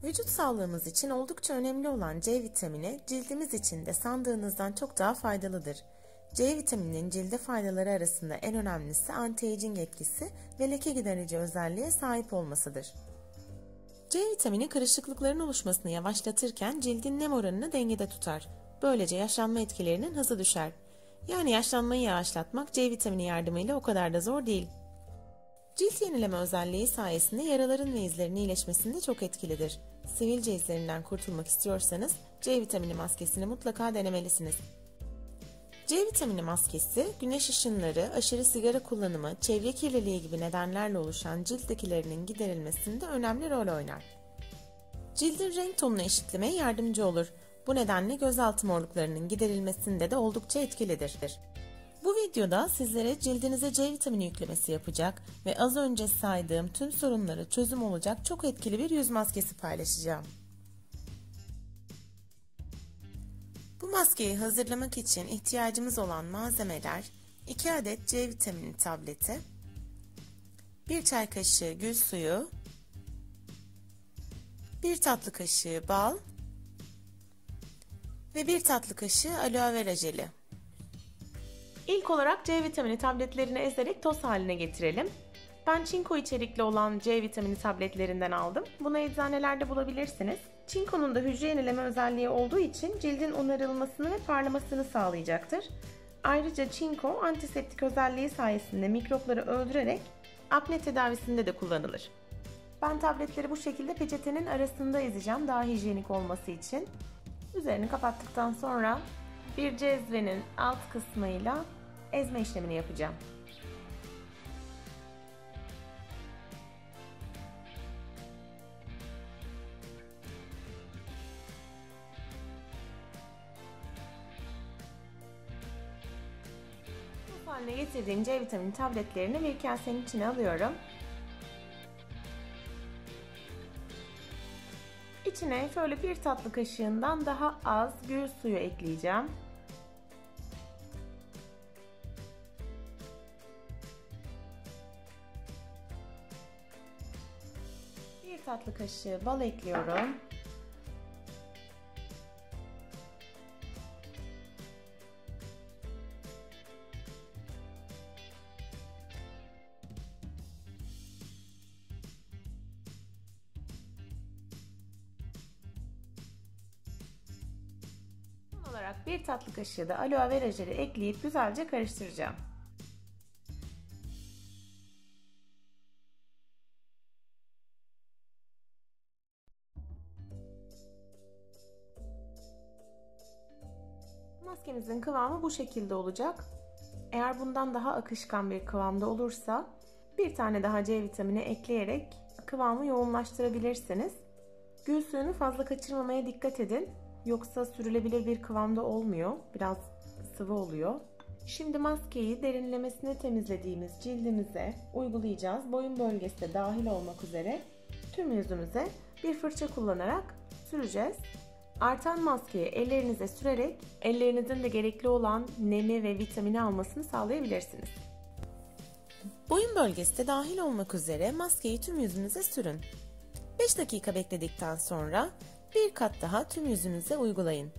Vücut sağlığımız için oldukça önemli olan C vitamini cildimiz için de sandığınızdan çok daha faydalıdır. C vitamininin cilde faydaları arasında en önemlisi anti-aging etkisi ve leke giderici özelliğe sahip olmasıdır. C vitamini kırışıklıkların oluşmasını yavaşlatırken cildin nem oranını dengede tutar. Böylece yaşlanma etkilerinin hızı düşer. Yani yaşlanmayı yavaşlatmak C vitamini yardımıyla o kadar da zor değil. Cilt yenileme özelliği sayesinde yaraların ve izlerin iyileşmesinde çok etkilidir. Sivilce izlerinden kurtulmak istiyorsanız C vitamini maskesini mutlaka denemelisiniz. C vitamini maskesi, güneş ışınları, aşırı sigara kullanımı, çevre kirliliği gibi nedenlerle oluşan cilt lekelerinin giderilmesinde önemli rol oynar. Cildin renk tonunu eşitlemeye yardımcı olur. Bu nedenle gözaltı morluklarının giderilmesinde de oldukça etkilidir. Bu videoda sizlere cildinize C vitamini yüklemesi yapacak ve az önce saydığım tüm sorunlara çözüm olacak çok etkili bir yüz maskesi paylaşacağım. Bu maskeyi hazırlamak için ihtiyacımız olan malzemeler 2 adet C vitamini tableti, 1 çay kaşığı gül suyu, 1 tatlı kaşığı bal ve 1 tatlı kaşığı aloe vera jeli. İlk olarak C vitamini tabletlerini ezerek toz haline getirelim. Ben çinko içerikli olan C vitamini tabletlerinden aldım. Bunu eczanelerde bulabilirsiniz. Çinkonun da hücre yenileme özelliği olduğu için cildin onarılmasını ve parlamasını sağlayacaktır. Ayrıca çinko antiseptik özelliği sayesinde mikropları öldürerek akne tedavisinde de kullanılır. Ben tabletleri bu şekilde peçetenin arasında ezeceğim daha hijyenik olması için. Üzerini kapattıktan sonra bir cezvenin alt kısmıyla ezme işlemini yapacağım. Bu haline getirdiğim C vitamini tabletlerini bir kasenin içine alıyorum. İçine şöyle 1 tatlı kaşığından daha az gül suyu ekleyeceğim. Bir tatlı kaşığı bal ekliyorum. Son olarak 1 tatlı kaşığı da aloe vera jeli ekleyip güzelce karıştıracağım. Maskemizin kıvamı bu şekilde olacak. Eğer bundan daha akışkan bir kıvamda olursa bir tane daha C vitamini ekleyerek kıvamı yoğunlaştırabilirsiniz. Gül suyunu fazla kaçırmamaya dikkat edin. Yoksa sürülebilir bir kıvamda olmuyor. Biraz sıvı oluyor. Şimdi maskeyi derinlemesine temizlediğimiz cildimize uygulayacağız. Boyun bölgesi de dahil olmak üzere tüm yüzümüze bir fırça kullanarak süreceğiz. Artan maskeyi ellerinize sürerek ellerinizin de gerekli olan nemi ve vitamini almasını sağlayabilirsiniz. Boyun bölgesi de dahil olmak üzere maskeyi tüm yüzünüze sürün. 5 dakika bekledikten sonra bir kat daha tüm yüzünüze uygulayın.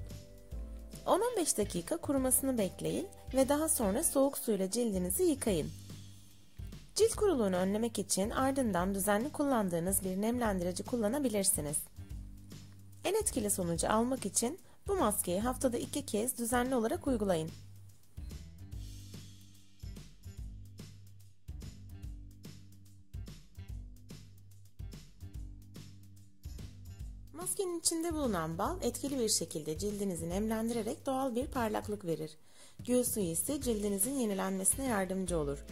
10-15 dakika kurumasını bekleyin ve daha sonra soğuk suyla cildinizi yıkayın. Cilt kuruluğunu önlemek için ardından düzenli kullandığınız bir nemlendirici kullanabilirsiniz. En etkili sonucu almak için bu maskeyi haftada 2 kez düzenli olarak uygulayın. Maskenin içinde bulunan bal etkili bir şekilde cildinizi nemlendirerek doğal bir parlaklık verir. Gül suyu ise cildinizin yenilenmesine yardımcı olur.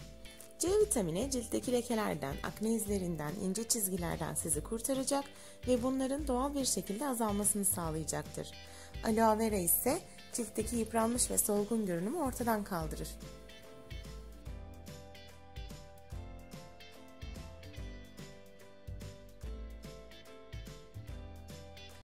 C vitamini ciltteki lekelerden, akne izlerinden, ince çizgilerden sizi kurtaracak ve bunların doğal bir şekilde azalmasını sağlayacaktır. Aloe vera ise ciltteki yıpranmış ve solgun görünümü ortadan kaldırır.